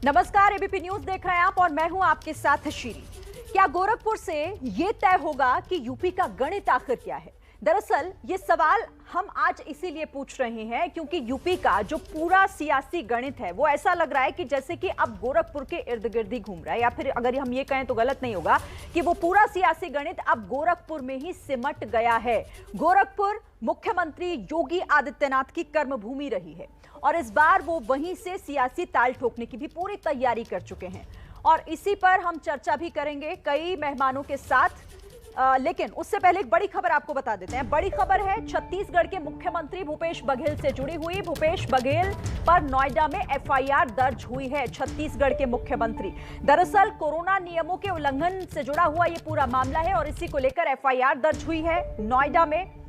नमस्कार, ABP news देख रहे हैं आप और मैं हूं आपके साथ शीरी। क्या गोरखपुर से ये तय होगा कि यूपी का गणित आखिर क्या है? दरअसल ये सवाल हम आज इसीलिए पूछ रहे हैं क्योंकि यूपी का जो पूरा सियासी गणित है वो ऐसा लग रहा है कि जैसे कि अब गोरखपुर के इर्द गिर्द ही घूम रहा है, या फिर अगर हम ये कहें तो गलत नहीं होगा कि वो पूरा सियासी गणित अब गोरखपुर में ही सिमट गया है। गोरखपुर मुख्यमंत्री योगी आदित्यनाथ की कर्मभूमि रही है और इस बार वो वहीं से सियासी ताल ठोकने की भी पूरी तैयारी कर चुके हैं और इसी पर हम चर्चा भी करेंगे कई मेहमानों के साथ। लेकिन उससे पहले एक बड़ी खबर आपको बता देते हैं। बड़ी खबर है छत्तीसगढ़ के मुख्यमंत्री भूपेश बघेल से जुड़ी हुई। भूपेश बघेल पर नोएडा में एफआईआर दर्ज हुई है। छत्तीसगढ़ के मुख्यमंत्री, दरअसल कोरोना नियमों के उल्लंघन से जुड़ा हुआ ये पूरा मामला है और इसी को लेकर एफआईआर दर्ज हुई है नोएडा में।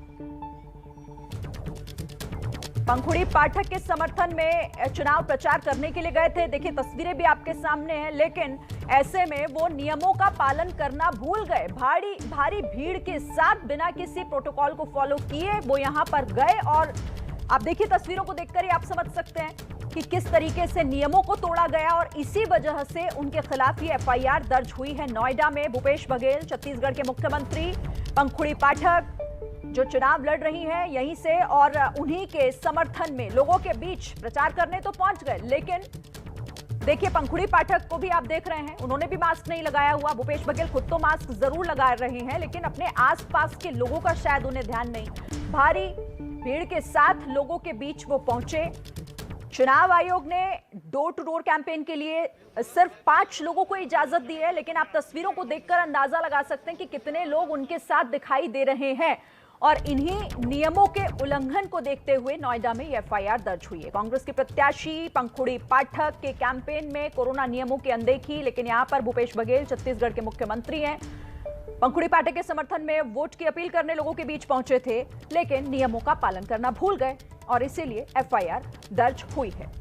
पंखुड़ी पाठक के समर्थन में चुनाव प्रचार करने के लिए गए थे। देखिए तस्वीरें भी आपके सामने हैं, लेकिन ऐसे में वो नियमों का पालन करना भूल गए। भारी भीड़ के साथ बिना किसी प्रोटोकॉल को फॉलो किए वो यहां पर गए और आप देखिए तस्वीरों को देखकर ही आप समझ सकते हैं कि किस तरीके से नियमों को तोड़ा गया और इसी वजह से उनके खिलाफ ये एफआईआर दर्ज हुई है नोएडा में। भूपेश बघेल छत्तीसगढ़ के मुख्यमंत्री, पंखुड़ी पाठक जो चुनाव लड़ रही हैं यहीं से और उन्हीं के समर्थन में लोगों के बीच प्रचार करने तो पहुंच गए, लेकिन देखिए पंखुड़ी पाठक को भी आप देख रहे हैं, उन्होंने भी मास्क नहीं लगाया हुआ। भूपेश बघेल खुद तो मास्क जरूर लगा रहे हैं लेकिन अपने आसपास के लोगों का शायद उन्हें ध्यान नहीं। भारी भीड़ के साथ लोगों के बीच वो पहुंचे। चुनाव आयोग ने डोर टू डोर कैंपेन के लिए सिर्फ 5 लोगों को इजाजत दी है, लेकिन आप तस्वीरों को देखकर अंदाजा लगा सकते हैं कि कितने लोग उनके साथ दिखाई दे रहे हैं और इन्हीं नियमों के उल्लंघन को देखते हुए नोएडा में एफआईआर दर्ज हुई है। कांग्रेस के प्रत्याशी पंखुड़ी पाठक के कैंपेन में कोरोना नियमों की अनदेखी, लेकिन यहां पर भूपेश बघेल छत्तीसगढ़ के मुख्यमंत्री हैं, पंखुड़ी पाठक के समर्थन में वोट की अपील करने लोगों के बीच पहुंचे थे, लेकिन नियमों का पालन करना भूल गए और इसीलिए एफआईआर दर्ज हुई है।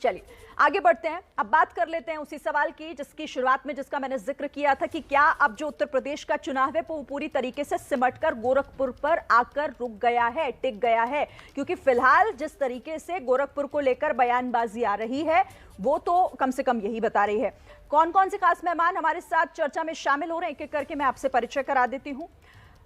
चलिए आगे बढ़ते हैं, अब बात कर लेते हैं उसी सवाल की जिसकी शुरुआत में जिसका मैंने जिक्र किया था कि क्या अब जो उत्तर प्रदेश का चुनाव है वो पूरी तरीके से सिमटकर गोरखपुर पर आकर रुक गया है, टिक गया है? क्योंकि फिलहाल जिस तरीके से गोरखपुर को लेकर बयानबाजी आ रही है वो तो कम से कम यही बता रही है। कौन कौन से खास मेहमान हमारे साथ चर्चा में शामिल हो रहे हैं, एक एक करके मैं आपसे परिचय करा देती हूँ।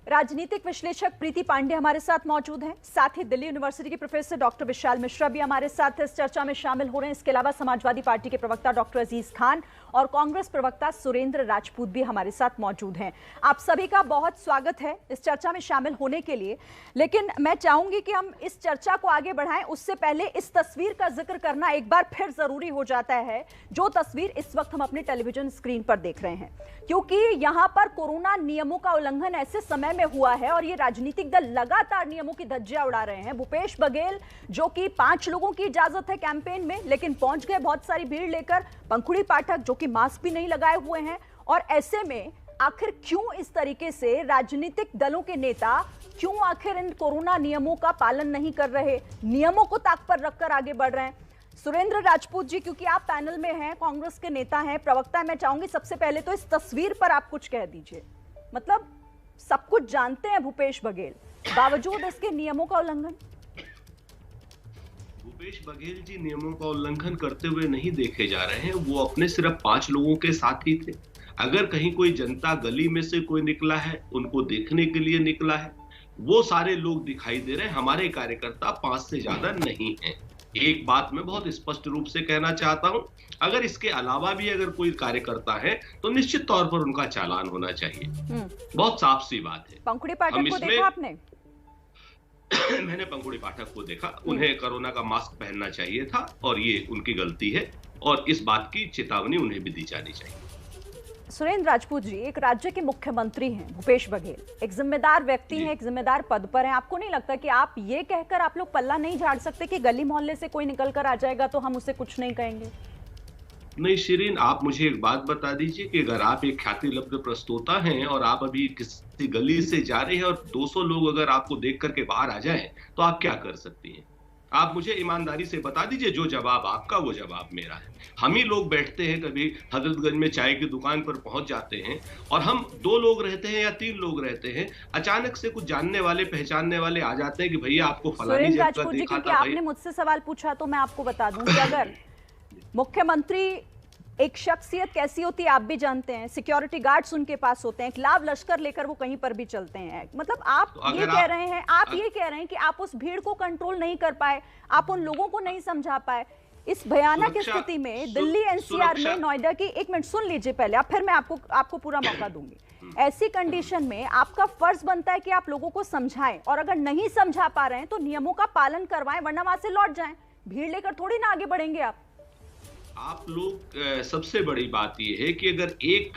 राजनीतिक विश्लेषक प्रीति पांडे हमारे साथ मौजूद हैं, साथ ही दिल्ली यूनिवर्सिटी के प्रोफेसर डॉक्टर विशाल मिश्रा भी हमारे साथ इस चर्चा में शामिल हो रहे हैं। इसके अलावा समाजवादी पार्टी के प्रवक्ता डॉक्टर अजीज खान और कांग्रेस प्रवक्ता सुरेंद्र राजपूत भी हमारे साथ मौजूद हैं। आप सभी का बहुत स्वागत है इस चर्चा में शामिल होने के लिए। लेकिन मैं चाहूंगी कि हम इस चर्चा को आगे बढ़ाएं, उससे पहले इस तस्वीर का जिक्र करना एक बार फिर जरूरी हो जाता है, जो तस्वीर इस वक्त हम अपने टेलीविजन स्क्रीन पर देख रहे हैं, क्योंकि यहां पर कोरोना नियमों का उल्लंघन ऐसे समय में हुआ है और ये राजनीतिक दल लगातार नियमों की धज्जियां उड़ा रहे हैं। भूपेश बघेल जो कि 5 लोगों की इजाजत है कैंपेन में, लेकिन पहुंच गए बहुत सारी भीड़ लेकर। पंखुड़ी पाठक जो कि मास्क भी नहीं लगाए हुए हैं। और ऐसे में आखिर क्यों इस तरीके से राजनीतिक दलों के नेता क्यों आखिर इन कोरोना नियमों का पालन नहीं कर रहे, नियमों को ताक पर रखकर आगे बढ़ रहे हैं? सुरेंद्र राजपूत जी, क्योंकि आप पैनल में हैं, कांग्रेस के नेता हैं, प्रवक्ता हैं, मैं चाहूंगी सबसे पहले तो इस तस्वीर पर आप कुछ कह दीजिए। मतलब सब कुछ जानते हैं भूपेश बघेल, बावजूद इसके नियमों का उल्लंघन। भूपेश बघेल जी नियमों का उल्लंघन करते हुए नहीं देखे जा रहे हैं, वो अपने सिर्फ 5 लोगों के साथ ही थे। अगर कहीं कोई जनता गली में से कोई निकला है, उनको देखने के लिए निकला है, वो सारे लोग दिखाई दे रहे हैं। हमारे कार्यकर्ता 5 से ज्यादा नहीं हैं। एक बात मैं बहुत स्पष्ट रूप से कहना चाहता हूं, अगर इसके अलावा भी अगर कोई कार्यकर्ता है तो निश्चित तौर पर उनका चालान होना चाहिए। बहुत साफ सी बात है। पंखुड़ी पाठक को देखा आपने? मैंने पंखुड़ी पाठक को देखा, उन्हें कोरोना का मास्क पहनना चाहिए था और ये उनकी गलती है और इस बात की चेतावनी उन्हें भी दी जानी चाहिए। सुरेंद्र राजपूत जी, एक राज्य के मुख्यमंत्री हैं भूपेश बघेल, एक जिम्मेदार व्यक्ति हैं, एक जिम्मेदार पद पर हैं। आपको नहीं लगता कि आप ये कहकर आप लोग पल्ला नहीं झाड़ सकते कि गली मोहल्ले से कोई निकल कर आ जाएगा तो हम उसे कुछ नहीं कहेंगे? नहीं शिरीन, आप मुझे एक बात बता दीजिए कि अगर आप एक ख्याति लब्ध प्रस्तोता हैं और आप अभी किसी गली से जा रहे हैं और 200 लोग अगर आपको देख करके बाहर आ जाएं, तो आप क्या कर सकती हैं? आप मुझे ईमानदारी से बता दीजिए, जो जवाब आपका वो जवाब मेरा है। हम ही लोग बैठते हैं, कभी हजरतगंज में चाय की दुकान पर पहुंच जाते हैं और हम 2 लोग रहते हैं या 3 लोग रहते हैं, अचानक से कुछ जानने वाले पहचानने वाले आ जाते हैं कि भैया आपको फलानी जगह देखा था। आपने मुझसे सवाल पूछा तो मैं आपको बता दूं कि अगर मुख्यमंत्री एक शख्सियत कैसी होती है आप भी जानते हैं, सिक्योरिटी गार्ड्स उनके पास होते हैं, एक लाव लश्कर लेकर वो कहीं पर भी चलते हैं। मतलब आप ये कह रहे हैं, ये कह रहे हैं कि आप उस भीड़ को कंट्रोल नहीं कर पाए, आप उन लोगों को नहीं समझा पाए। इस भयानक स्थिति में दिल्ली एनसीआर में, नोएडा की, एक मिनट सुन लीजिए पहले, अब फिर मैं आपको पूरा मौका दूंगी। ऐसी कंडीशन में आपका फर्ज बनता है कि आप लोगों को समझाएं, और अगर नहीं समझा पा रहे हैं तो नियमों का पालन करवाएं, वरना वहां से लौट जाएं। भीड़ लेकर थोड़ी ना आगे बढ़ेंगे आप लोग। सबसे बड़ी बात यह है कि अगर एक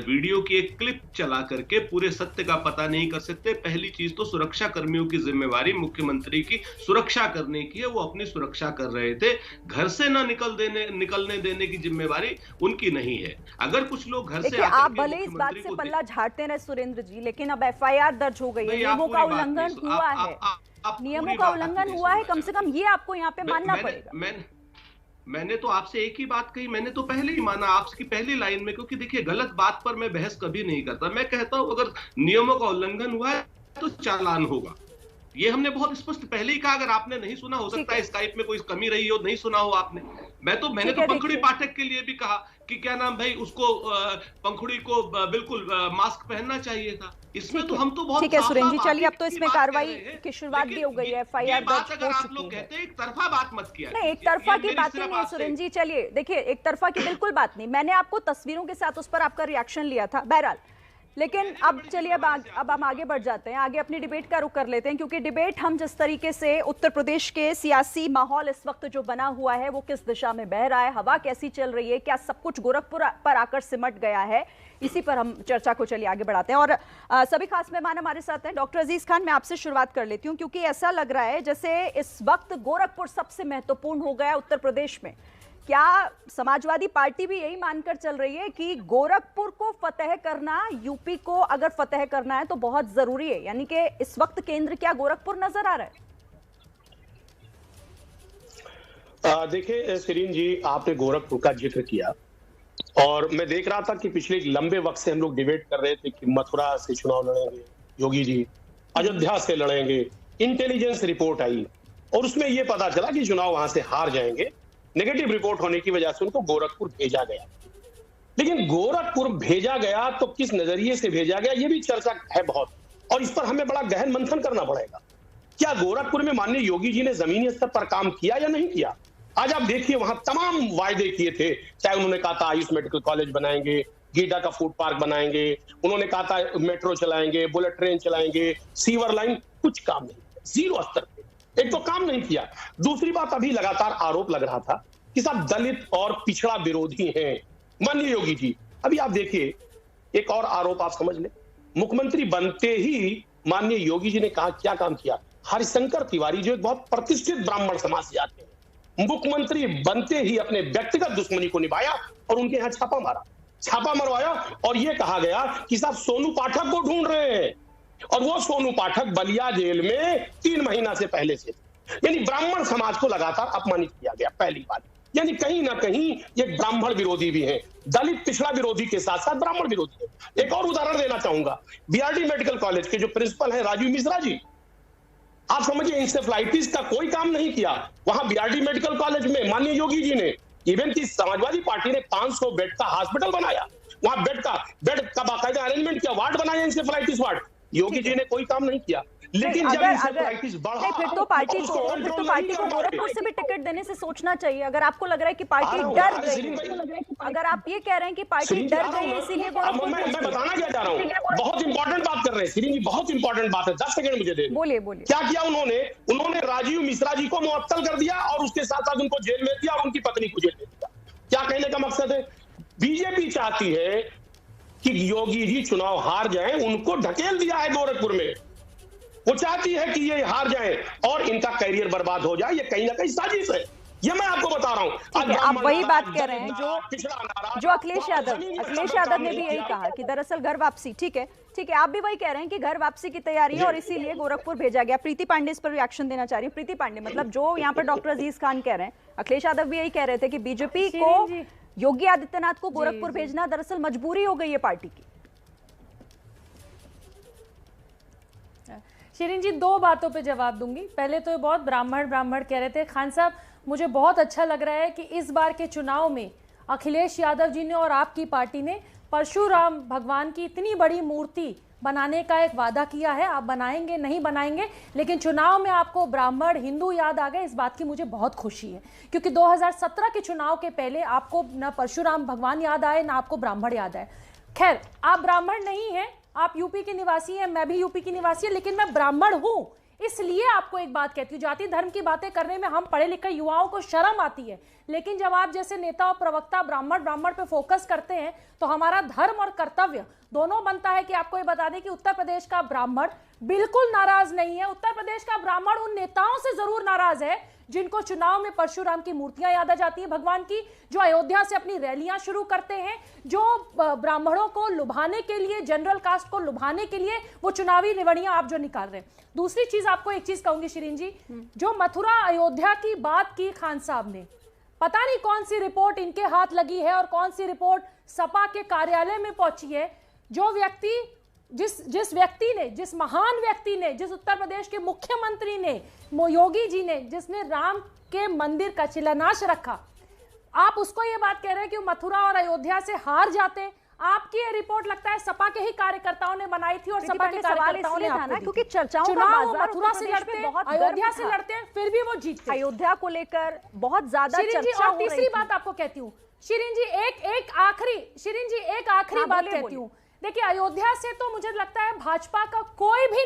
वीडियो की एक क्लिप चला करके पूरे सत्य का पता नहीं कर सकते। पहली चीज तो सुरक्षा कर्मियों की जिम्मेवारी मुख्यमंत्री की सुरक्षा करने की है, वो अपनी सुरक्षा कर रहे थे। घर से ना निकलने देने की जिम्मेवारी उनकी नहीं है। अगर कुछ लोग घर से आप भले इस बात से पल्ला झाड़ते रहे सुरेंद्र जी, लेकिन अब FIR दर्ज हो गई है, नियमों का उल्लंघन हुआ है, नियमों का उल्लंघन हुआ है, कम से कम ये आपको यहाँ पे मानना पड़ेगा। मैंने तो आपसे एक ही बात कही, मैंने तो पहले ही माना आपकी पहली लाइन में, क्योंकि देखिए गलत बात पर मैं बहस कभी नहीं करता। मैं कहता हूं अगर नियमों का उल्लंघन हुआ है तो चालान होगा। ये हमने बहुत स्पष्ट पहले ही कहा। अगर आपने नहीं सुना, हो सकता है स्काइप में कोई कमी रही हो, नहीं सुना हो आपने। मैंने तो पंखुड़ी पाठक के लिए भी कहा कि क्या नाम भाई, उसको पंखुड़ी को बिल्कुल मास्क पहनना चाहिए था। इसमें तो हम तो बहुत ठीक है सुरेंद्र जी, चलिए अब तो इसमें कार्रवाई की शुरुआत भी हो गई है, FIR दर्ज हो आप लोग कहते हैं एक तरफा बात मत किया। नहीं, एक तरफा की बात नहीं है सुरेंद्र जी। चलिए देखिए, एक तरफा की बिल्कुल बात नहीं, मैंने आपको तस्वीरों के साथ उस पर आपका रिएक्शन लिया था, बहरहाल। लेकिन अब चलिए, अब हम आगे बढ़ जाते हैं, आगे अपनी डिबेट का रुख कर लेते हैं, क्योंकि डिबेट हम जिस तरीके से उत्तर प्रदेश के सियासी माहौल इस वक्त जो बना हुआ है वो किस दिशा में बह रहा है, हवा कैसी चल रही है, क्या सब कुछ गोरखपुर पर आकर सिमट गया है, इसी पर हम चर्चा को चलिए आगे बढ़ाते हैं। और सभी खास मेहमान हमारे साथ हैं। डॉक्टर अजीज खान, मैं आपसे शुरुआत कर लेती हूँ, क्योंकि ऐसा लग रहा है जैसे इस वक्त गोरखपुर सबसे महत्वपूर्ण हो गया उत्तर प्रदेश में। क्या समाजवादी पार्टी भी यही मानकर चल रही है कि गोरखपुर को फतेह करना, यूपी को अगर फतेह करना है तो बहुत जरूरी है, यानी कि इस वक्त केंद्र क्या गोरखपुर नजर आ रहा है? देखिए शिरीन जी, आपने गोरखपुर का जिक्र किया और मैं देख रहा था कि पिछले एक लंबे वक्त से हम लोग डिबेट कर रहे थे कि मथुरा से चुनाव लड़ेंगे योगी जी, अयोध्या से लड़ेंगे। इंटेलिजेंस रिपोर्ट आई और उसमें यह पता चला कि चुनाव वहां से हार जाएंगे। नेगेटिव रिपोर्ट होने की वजह से उनको गोरखपुर भेजा गया। लेकिन गोरखपुर भेजा गया तो किस नजरिए से भेजा गया, ये भी चर्चा है बहुत, और इस पर हमें बड़ा गहन मंथन करना पड़ेगा। क्या गोरखपुर में माननीय योगी जी ने जमीनी स्तर पर काम किया या नहीं किया? आज आप देखिए, वहां तमाम वायदे किए थे। चाहे उन्होंने कहा था आयुष मेडिकल कॉलेज बनाएंगे, गीडा का फूड पार्क बनाएंगे, उन्होंने कहा था मेट्रो चलाएंगे, बुलेट ट्रेन चलाएंगे, सीवर लाइन, कुछ काम नहीं, जीरो स्तर पे एक तो काम नहीं किया। दूसरी बात, अभी लगातार आरोप लग रहा था कि सब दलित और पिछड़ा विरोधी हैं माननीय योगी जी। अभी आप देखिए, एक और आरोप आप समझ ले, मुख्यमंत्री बनते ही माननीय योगी जी ने कहा क्या काम किया। हरिशंकर तिवारी जो एक बहुत प्रतिष्ठित ब्राह्मण समाज से आते हैं, मुख्यमंत्री बनते ही अपने व्यक्तिगत दुश्मनी को निभाया और उनके यहाँ छापा मारा, छापा मरवाया और यह कहा गया कि साहब सोनू पाठक को ढूंढ रहे हैं, और वो सोनू पाठक बलिया जेल में 3 महीना से पहले से। यानी ब्राह्मण समाज को लगातार अपमानित किया गया। पहली बात, यानी कहीं ना कहीं ये ब्राह्मण विरोधी भी है, दलित पिछड़ा विरोधी के साथ साथ ब्राह्मण विरोधी है। एक और उदाहरण देना चाहूंगा, बीआरडी मेडिकल कॉलेज के जो प्रिंसिपल है राजीव मिश्रा जी, आप समझिए इंसेफ्लाइटिस का कोई काम नहीं किया। वहां बीआरडी मेडिकल कॉलेज में माननीय योगी जी ने, इवन की समाजवादी पार्टी ने 500 बेड का हॉस्पिटल बनाया, वहां बेड का बाकायदा अरेंजमेंट किया, वार्ड बनाया इंसेफ्लाइटिस वार्ड। योगी जी ने कोई काम नहीं किया। लेकिन जब इंसेफ्लाइटिस बढ़ा, फिर तो पार्टी को गोरखपुर से भी टिकट देने से सोचना चाहिए। अगर आपको लग रहा है कि पार्टी डर गई, अगर आप ये कह रहे हैं कि पार्टी डर गई है इसीलिए गोरखपुर, मैं बताना क्या चाह रहा हूँ, बहुत इंपॉर्टेंट बात कर रहे हैं श्रीनी जी, बहुत इंपॉर्टेंट बात है, 10 सेकंड मुझे दे। बोलिए। क्या किया उन्होंने राजीव मिश्रा जी को मुअत्तल कर दिया और उसके साथ साथ उनको जेल में दिया और उनकी पत्नी को जेल में दिया। क्या कहने का मकसद है? बीजेपी चाहती है कि योगी जी चुनाव हार जाएं, उनको ढकेल दिया है गोरखपुर में। वो चाहती है कि ये हार जाएं और इनका करियर बर्बाद हो जाए। ये कहीं ना कहीं साजिश है, ये मैं आपको बता रहा हूं। आप वही बात कह रहे हैं जो अखिलेश यादव ने भी यही कहा कि दरअसल घर वापसी, ठीक है, आप भी वही कह रहे हैं कि घर वापसी की तैयारी है और इसीलिए गोरखपुर भेजा गया। प्रीति पांडे इस पर रिएक्शन देना चाह रही है। प्रीति पांडे, मतलब जो यहाँ पर डॉक्टर अजीज खान कह रहे हैं, अखिलेश यादव भी यही कह रहे थे कि बीजेपी को, योगी आदित्यनाथ को गोरखपुर भेजना दरअसल मजबूरी हो गई है पार्टी की। शिरीन जी, 2 बातों पे जवाब दूंगी। पहले तो बहुत ब्राह्मण कह रहे थे, खान साहब मुझे बहुत अच्छा लग रहा है कि इस बार के चुनाव में अखिलेश यादव जी ने और आपकी पार्टी ने परशुराम भगवान की इतनी बड़ी मूर्ति बनाने का एक वादा किया है। आप बनाएंगे नहीं बनाएंगे, लेकिन चुनाव में आपको ब्राह्मण हिंदू याद आ गए, इस बात की मुझे बहुत खुशी है, क्योंकि 2017 के चुनाव के पहले आपको न परशुराम भगवान याद आए ना आपको ब्राह्मण याद आए। खैर, आप ब्राह्मण नहीं हैं, आप यूपी के निवासी हैं, मैं भी यूपी की निवासी है, लेकिन मैं ब्राह्मण हूं, इसलिए आपको एक बात कहती हूँ, जाति धर्म की बातें करने में हम पढ़े लिखे युवाओं को शर्म आती है, लेकिन जब आप जैसे नेता और प्रवक्ता ब्राह्मण पे फोकस करते हैं तो हमारा धर्म और कर्तव्य दोनों बनता है कि आपको ये बता दें कि उत्तर प्रदेश का ब्राह्मण बिल्कुल नाराज नहीं है। उत्तर प्रदेश का ब्राह्मण उन नेताओं से जरूर नाराज है जिनको चुनाव में परशुराम की मूर्तियां याद आ जाती है भगवान की, जो अयोध्या से अपनी रैलियां शुरू करते हैं, जो ब्राह्मणों को लुभाने के लिए, जनरल कास्ट को लुभाने के लिए वो चुनावी निवड़ियां आप जो निकाल रहे हैं। दूसरी चीज, आपको एक चीज कहूंगी शिरीन जी, जो मथुरा अयोध्या की बात की खान साहब ने, पता नहीं कौन सी रिपोर्ट इनके हाथ लगी है और कौन सी रिपोर्ट सपा के कार्यालय में पहुंची है। जो व्यक्ति जिस व्यक्ति ने, जिस महान व्यक्ति ने, जिस उत्तर प्रदेश के मुख्यमंत्री ने, योगी जी ने, जिसने राम के मंदिर का शिलान्यास रखा, आप उसको ये बात कह रहे हैं कि मथुरा और अयोध्या से हार जाते। आपकी ये रिपोर्ट लगता है सपा के ही कार्यकर्ताओं ने बनाई थी और सपा के कार्यकर्ताओं ने आपको दी। क्योंकि चर्चाओं का चुनाव बाजार मथुरा से लड़ते हैं, अयोध्या से लड़ते हैं, फिर भी वो जीतते। अयोध्या को लेकर बहुत ज्यादा चर्चा और तीसरी बात आपको कहती हूँ शिरीन जी, एक आखिरी बात कहती हूँ। देखिए, अयोध्या से तो मुझे लगता है भाजपा का कोई भी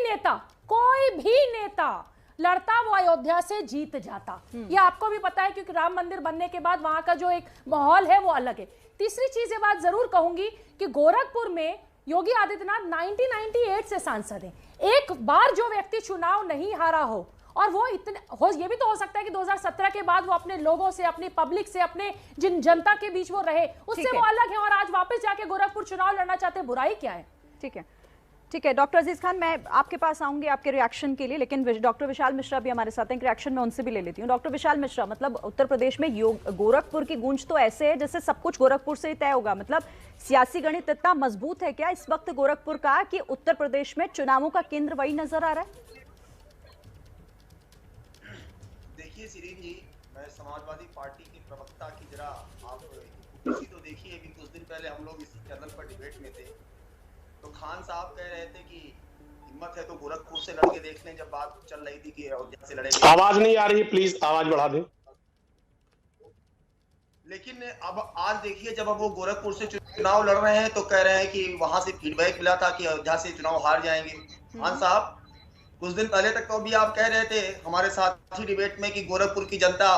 नेता लड़ता वो अयोध्या से जीत जाता, ये आपको भी पता है, क्योंकि राम मंदिर बनने के बाद वहां का जो एक माहौल है वो अलग है। तीसरी चीज ये बात जरूर कहूंगी कि गोरखपुर में योगी आदित्यनाथ 1998 से सांसद हैं। एक बार जो व्यक्ति चुनाव नहीं हारा हो, और वो ये भी तो हो सकता है कि 2017 के बाद वो अपने लोगों से, अपनी पब्लिक से, अपने जिन जनता के बीच वो रहे, उससे वो अलग है, और आज वापस जाके गोरखपुर चुनाव लड़ना चाहते हैं, बुराई क्या है? ठीक है डॉक्टर अजीज खान, मैं आपके पास आऊंगी आपके रिएक्शन के लिए, लेकिन डॉक्टर विशाल मिश्रा भी हमारे साथ हैं, रिएक्शन में उनसे भी ले लेती हूँ। डॉक्टर विशाल मिश्रा, मतलब उत्तर प्रदेश में गोरखपुर की गूंज तो ऐसे है जैसे सब कुछ गोरखपुर से ही तय होगा, मतलब सियासी गणित इतना मजबूत है क्या इस वक्त गोरखपुर का कि उत्तर प्रदेश में चुनावों का केंद्र वही नजर आ रहा है? देखिए शिरीन जी, मैं समाजवादी पार्टी की प्रवक्ता की जरा आप तो देखिए कि कुछ दिन पहले हम लोग इसी चैनल पर डिबेट में थे, तो खान साहब कह रहे थे कि हिम्मत है तो गोरखपुर से लड़के देख लें, जब बात चल रही थी कि अयोध्या से लड़ेंगे। आवाज नहीं आ रही, प्लीज आवाज बढ़ा दें। लेकिन अब आज देखिए, जब अब वो गोरखपुर से चुनाव लड़ रहे हैं तो कह रहे हैं कि वहां से फीडबैक मिला था कि अयोध्या से चुनाव हार जाएंगे। खान साहब, कुछ दिन पहले तक तो भी आप कह रहे थे हमारे साथ ही डिबेट में कि गोरखपुर की जनता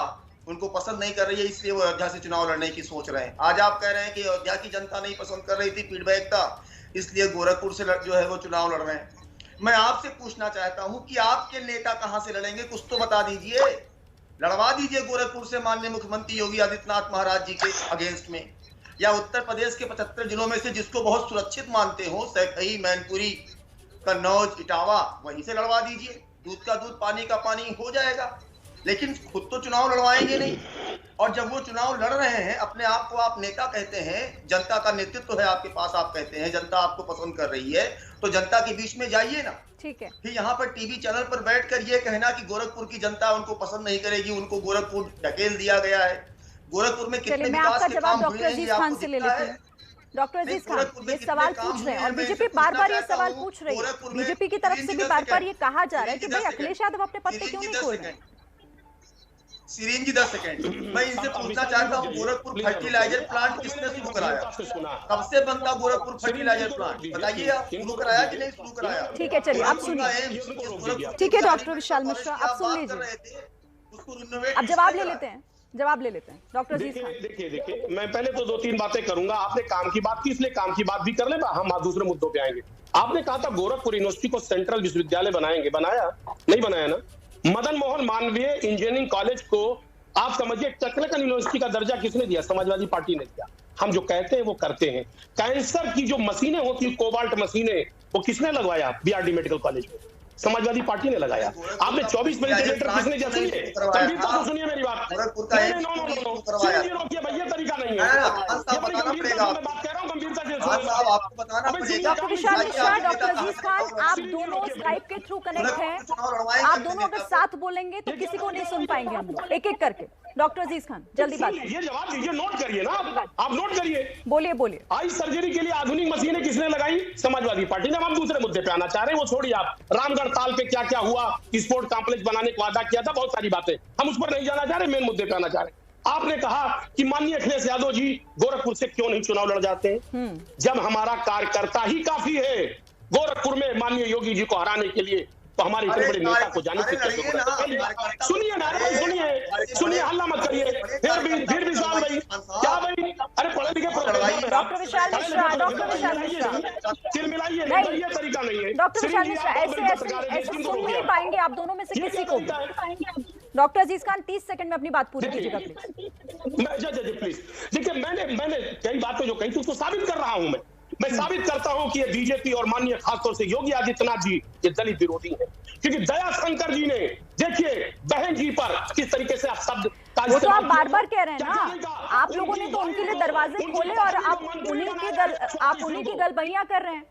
उनको पसंद नहीं कर रही है, इसलिए वो अयोध्या से चुनाव लड़ने की सोच रहे हैं। आज आप कह रहे हैं कि अयोध्या की जनता नहीं पसंद कर रही थी, फीडबैक था, इसलिए गोरखपुर से जो है वो चुनाव लड़ रहे हैं। मैं आपसे पूछना चाहता हूं कि आपके नेता कहां से लड़ेंगे, कुछ तो बता दीजिए। लड़वा दीजिए गोरखपुर से माननीय मुख्यमंत्री योगी आदित्यनाथ महाराज जी के अगेंस्ट में, या उत्तर प्रदेश के 75 जिलों में से जिसको बहुत सुरक्षित मानते हो, सैकई, मैनपुरी, कन्नौज, इटावा, वहीं से लड़वा दीजिए। दूध का दूध, पानी का पानी हो जाएगा। लेकिन खुद तो चुनाव लड़वाएंगे नहीं, और जब वो चुनाव लड़ रहे हैं, अपने आप को आप नेता कहते हैं, जनता का नेतृत्व है आपके पास, आप कहते हैं जनता आपको पसंद कर रही है, तो जनता के बीच में जाइए ना। ठीक है, फिर यहाँ पर टीवी चैनल पर बैठकर ये कहना कि गोरखपुर की जनता उनको पसंद नहीं करेगी, उनको गोरखपुर ढकेल दिया गया है। गोरखपुर में कितने विकास के काम हुए हैं ये आपको दिखता है? डॉक्टर अजीज खान, ये सवाल पूछ रहे हैं और बीजेपी बार-बार ये सवाल पूछ रही है, बीजेपी की तरफ से भी बार-बार ये कहा जा रहा है कि भाई अखिलेश यादव अपने पत्ते क्यों नहीं खोल रहे? सिरीन जी 10 सेकंड, मैं इनसे पूछना चाहता हूँ, गोरखपुर फर्टिलाइजर प्लांट किसने शुरू कराया? कब से बनता गोरखपुर फर्टिलाइजर प्लांट, बताइए आप, शुरू कराया कि नहीं शुरू कराया? ठीक है, चलिए आप सुनिए। ठीक है डॉक्टर विशाल मिश्रा, आप सुन लीजिए, अब जवाब ले लेते हैं डॉक्टर जी। देखिए, मैं पहले तो 2-3 बातें करूंगा। आपने काम की बात की, इसलिए काम की बात भी कर ले, हम दूसरे मुद्दों पे आएंगे। आपने कहा था गोरखपुर यूनिवर्सिटी को सेंट्रल विश्वविद्यालय बनाएंगे, बनाया नहीं? बनाया ना। मदन मोहन मालवीय इंजीनियरिंग कॉलेज को आप समझिए टेक्निकल यूनिवर्सिटी का दर्जा किसने दिया? समाजवादी पार्टी ने दिया। हम जो कहते हैं वो करते हैं। कैंसर की जो मशीनें होती है, कोबाल्ट मशीनें, वो किसने लगवाया? बीआरडी मेडिकल कॉलेज में समाजवादी पार्टी ने लगाया। आपने 24 वेंटिलेटर किसने दिया? सुनिए, गंभीरता से सुनिए मेरी बात। रोकिए भैया, तरीका नहीं है। ये बड़ी गंभीरता से मैं बात कह रहा हूँ, गंभीरता से साहब आपको बताना पड़ेगा। डॉक्टर विशाल मिश्रा, डॉक्टर अजीज खान, आप दोनों स्काइप के थ्रू कनेक्ट हैं, आप दोनों अगर साथ बोलेंगे तो किसी को नहीं सुन पाएंगे हम लोग, एक एक करके। डॉक्टर अजीज खान जल्दी बात, ये जवाब दीजिए, नोट करिए ना आप नोट करिए। बोलिए बोलिए। आई सर्जरी के लिए आधुनिक मशीनें किसने लगाई? समाजवादी पार्टी ने। हम दूसरे मुद्दे पे आना चाह रहे हैं, वो छोड़िए आप। रामगढ़ ताल पे क्या क्या हुआ, स्पोर्ट कॉम्प्लेक्स बनाने का वादा किया था, बहुत सारी बातें, हम उस पर नहीं जाना चाह रहे, मेन मुद्दे पे आना चाह रहे हैं। आपने कहा कि माननीय अखिलेश यादव जी गोरखपुर से क्यों नहीं चुनाव लड़ जाते हैं, जब हमारा कार्यकर्ता ही काफी है गोरखपुर में माननीय योगी जी को हराने के लिए, तो हमारे इतने बड़े नेता को जाने की क्या जरूरत है? सुनिए ना भाई, सुनिए, हल्ला मत करिए। फिर विशाल भाई, क्या भाई, अरे पढ़े लिखे डॉक्टर विशाल मिश्रा, डॉक्टर विशाल मिश्रा, फिर मिलाइए, ये तरीका नहीं है। डॉक्टर विशाल मिश्रा ऐसे सुन नहीं पाएंगे आप दोनों में से किसी को भी। डॉक्टर अजीज खान 30 सेकंड में अपनी बात पूरी कीजिएगा प्लीज। देखिए मैंने कई बातें जो कही थी उसको साबित कर रहा हूं। मैं साबित करता हूं कि ये बीजेपी और माननीय खासतौर से योगी आदित्यनाथ जी ये दलित विरोधी है, क्योंकि दया शंकर जी ने देखिए बहन जी पर किस तरीके से आप शब्द वो तो आप बार बार कह रहे हैं ना, आप लोगों ने तो उनके लिए दरवाजे खोले और आप उन्हीं की गलबैयां कर रहे हैं।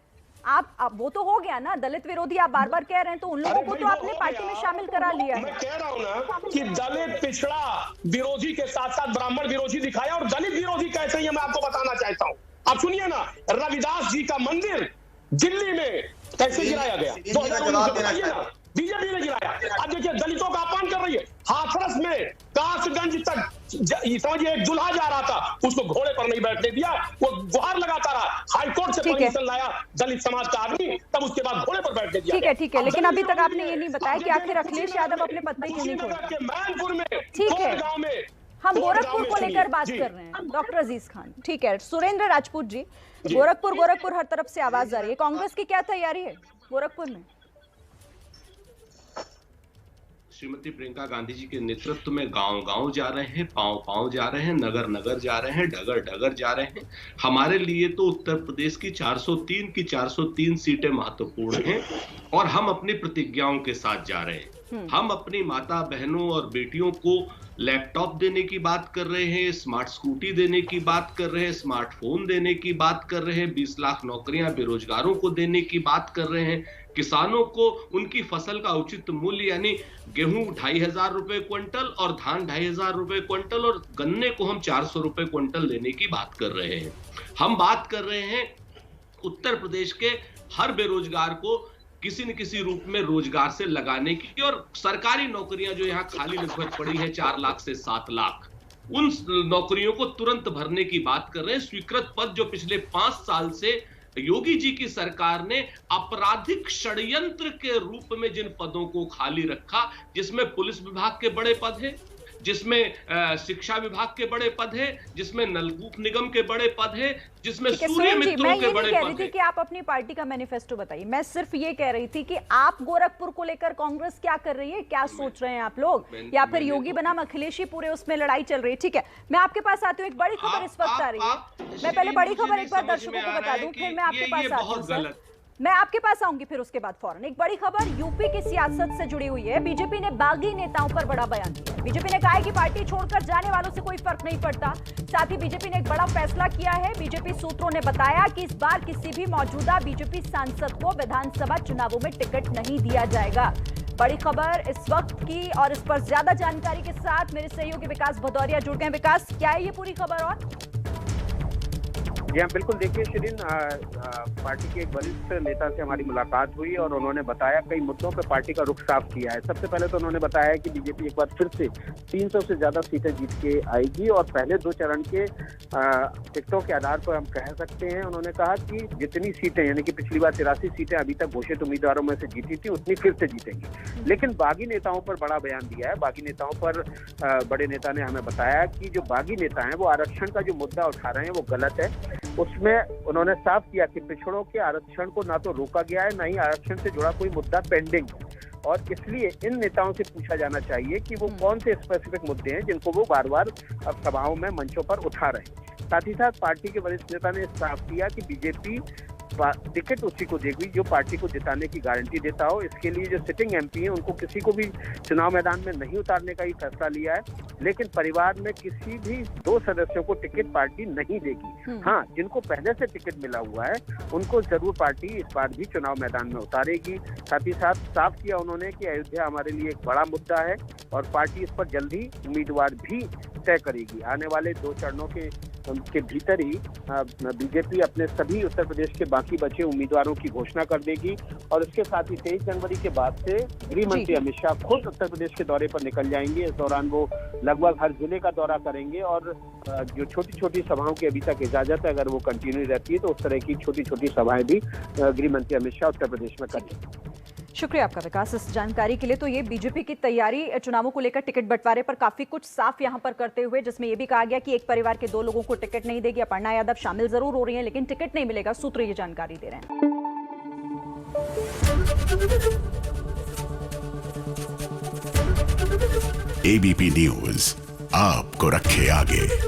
आप वो तो हो गया ना, दलित विरोधी आप बार बार कह रहे हैं, तो उन लोगों को तो आपने पार्टी में शामिल करा लिया है। मैं कह रहा हूं ना कि दलित पिछड़ा विरोधी के साथ साथ ब्राह्मण विरोधी दिखाया, और दलित विरोधी कैसे ही मैं आपको बताना चाहता हूं। आप सुनिए ना, रविदास जी का मंदिर दिल्ली में कैसे गिराया गया, 2019 बीजेपी ने गिराया। अब देखिए दलितों का अपमान कर रही है। हाथरस में कासगंज तक समझिए एक दुल्हा जा रहा था, उसको घोड़े पर नहीं बैठने दिया, वो गुहार लगाता रहा, हाईकोर्ट से परमिशन लाया दलित समाज का आदमी, तब उसके बाद घोड़े पर बैठने दिया। ठीक है, लेकिन अभी तक आपने ये नहीं बताया कि आखिर अखिलेश यादव अपने पत्नी क्यों नहीं छोड़े। मैनपुर में, ठीक है, गांव में, हम गोरखपुर को लेकर बात कर रहे हैं डॉक्टर अजीज खान। ठीक है, सुरेंद्र राजपूत जी, गोरखपुर हर तरफ से आवाज आ रही है, कांग्रेस की क्या तैयारी है गोरखपुर में? श्रीमती प्रियंका गांधी जी के नेतृत्व में गांव-गांव जा रहे हैं, पांव-पांव जा रहे हैं, नगर-नगर जा रहे हैं, डगर-डगर जा रहे हैं। हमारे लिए तो उत्तर प्रदेश की 403 सीटें महत्वपूर्ण हैं और हम अपनी प्रतिज्ञाओं के साथ जा रहे हैं। हम अपनी माता बहनों और बेटियों को लैपटॉप देने की बात कर रहे हैं, स्मार्ट स्कूटी देने की बात कर रहे हैं, स्मार्टफोन देने की बात कर रहे हैं, 20 लाख नौकरियां बेरोजगारों को देने की बात कर रहे हैं, किसानों को उनकी फसल का उचित मूल्य यानी गेहूं 2500 रुपए क्विंटल और धान 2500 रुपए क्विंटल और गन्ने को हम 400 रुपए क्विंटल देने की बात कर रहे हैं। हम बात कर रहे हैं उत्तर प्रदेश के हर बेरोजगार को किसी न किसी रूप में रोजगार से लगाने की, और सरकारी नौकरियां जो यहाँ खाली लगभग पड़ी है 4 लाख से 7 लाख, उन नौकरियों को तुरंत भरने की बात कर रहे हैं। स्वीकृत पद जो पिछले 5 साल से योगी जी की सरकार ने आपराधिक षड्यंत्र के रूप में जिन पदों को खाली रखा, जिसमें पुलिस विभाग के बड़े पद हैं, जिसमें शिक्षा विभाग के बड़े पद हैं, जिसमें नलकूप निगम के बड़े पद हैं, जिसमें सूर्य मित्रों के बड़े पद हैं। मैं ये नहीं कह रही थी कि आप अपनी पार्टी का मैनिफेस्टो बताइए, मैं सिर्फ ये कह रही थी कि आप गोरखपुर को लेकर कांग्रेस क्या कर रही है, क्या सोच रहे हैं आप लोग, या फिर योगी बनाम अखिलेश ही पूरे उसमें लड़ाई चल रही है। ठीक है, मैं आपके पास आती हूँ, एक बड़ी खबर इस वक्त आ रही है। मैं पहले बड़ी खबर एक बार दर्शकों को बता दूं, फिर मैं आपके पास आती हूँ। मैं आपके पास आऊंगी फिर उसके बाद फौरन। एक बड़ी खबर यूपी की सियासत से जुड़ी हुई है। बीजेपी ने बागी नेताओं पर बड़ा बयान दिया। बीजेपी ने कहा है कि पार्टी छोड़कर जाने वालों से कोई फर्क नहीं पड़ता। साथ ही बीजेपी ने एक बड़ा फैसला किया है। बीजेपी सूत्रों ने बताया कि इस बार किसी भी मौजूदा बीजेपी सांसद को विधानसभा चुनावों में टिकट नहीं दिया जाएगा। बड़ी खबर इस वक्त की, और इस पर ज्यादा जानकारी के साथ मेरे सहयोगी विकास भदौरिया जुड़ गए। विकास, क्या है ये पूरी खबर? और जी हाँ, बिल्कुल। देखिए शिरीन, पार्टी के एक वरिष्ठ नेता से हमारी मुलाकात हुई और उन्होंने बताया कई मुद्दों पर पार्टी का रुख साफ किया है। सबसे पहले तो उन्होंने बताया कि बीजेपी एक बार फिर से 300 से ज्यादा सीटें जीत के आएगी और पहले 2 चरण के टिकटों के आधार पर हम कह सकते हैं। उन्होंने कहा कि जितनी सीटें, यानी कि पिछली बार 83 सीटें अभी तक घोषित उम्मीदवारों में से जीती थी, उतनी फिर से जीतेंगी। लेकिन बागी नेताओं पर बड़ा बयान दिया है। बागी नेताओं पर बड़े नेता ने हमें बताया कि जो बागी नेता हैं वो आरक्षण का जो मुद्दा उठा रहे हैं वो गलत है। उसमें उन्होंने साफ किया कि पिछड़ों के आरक्षण को ना तो रोका गया है, ना ही आरक्षण से जुड़ा कोई मुद्दा पेंडिंग है, और इसलिए इन नेताओं से पूछा जाना चाहिए कि वो कौन से स्पेसिफिक मुद्दे हैं जिनको वो बार बार सभाओं में, मंचों पर उठा रहे हैं। साथ ही साथ पार्टी के वरिष्ठ नेता ने साफ किया कि बीजेपी टिकट उसी को देगी जो पार्टी को जिताने की गारंटी देता हो। इसके लिए जो सिटिंग एमपी हैं उनको किसी को भी चुनाव मैदान में नहीं उतारने का ही फैसला लिया है, लेकिन परिवार में किसी भी 2 सदस्यों को टिकट पार्टी नहीं देगी। हाँ, जिनको पहले से टिकट मिला हुआ है उनको जरूर पार्टी इस बार भी चुनाव मैदान में उतारेगी। साथ ही साथ साफ किया उन्होंने कि अयोध्या हमारे लिए एक बड़ा मुद्दा है और पार्टी इस पर जल्द ही उम्मीदवार भी तय करेगी। आने वाले 2 चरणों के भीतर ही बीजेपी अपने सभी उत्तर प्रदेश के बाकी बचे उम्मीदवारों की घोषणा कर देगी और इसके साथ ही 23 जनवरी के बाद से गृह मंत्री अमित शाह खुद उत्तर प्रदेश के दौरे पर निकल जाएंगे। इस दौरान वो लगभग हर जिले का दौरा करेंगे और जो छोटी छोटी सभाओं की अभी तक इजाजत है, अगर वो कंटिन्यू रहती है तो उस तरह की छोटी छोटी सभाएं भी गृह मंत्री अमित शाह उत्तर प्रदेश में करेंगे। शुक्रिया आपका विकास इस जानकारी के लिए। तो ये बीजेपी की तैयारी चुनावों को लेकर टिकट बंटवारे पर काफी कुछ साफ यहां पर करते हुए, जिसमें यह भी कहा गया कि एक परिवार के 2 लोगों को टिकट नहीं देगी। अपर्णा यादव शामिल जरूर हो रही हैं लेकिन टिकट नहीं मिलेगा, सूत्र ये जानकारी दे रहे हैं। एबीपी न्यूज आपको रखे आगे।